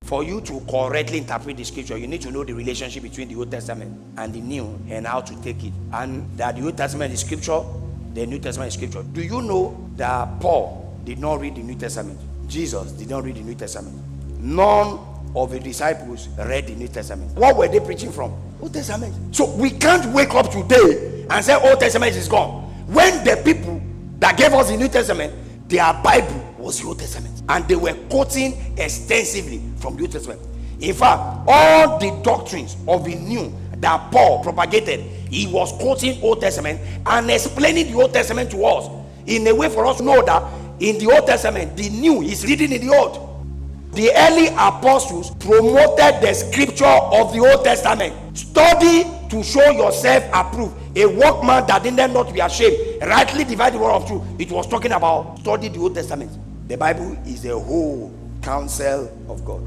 For you to correctly interpret the scripture, you need to know the relationship between the Old Testament and the New and how to take it. And that the Old Testament is scripture, the New Testament is scripture. Do you know that Paul did not read the New Testament? Jesus did not read the New Testament. None of the disciples read the New Testament. What were they preaching from? Old Testament. So we can't wake up today and say Old Testament is gone, when the people that gave us the New Testament, their Bible was the Old Testament, and they were quoting extensively from the Old Testament. In fact, all the doctrines of the New that Paul propagated, he was quoting Old Testament and explaining the Old Testament to us in a way for us to know that in the Old Testament, the New is reading in the Old. The early apostles promoted the scripture of the Old Testament. Study to show yourself approved, a workman that did not be ashamed, rightly divide the word of truth. It was talking about study the Old Testament. The Bible is the whole counsel of God.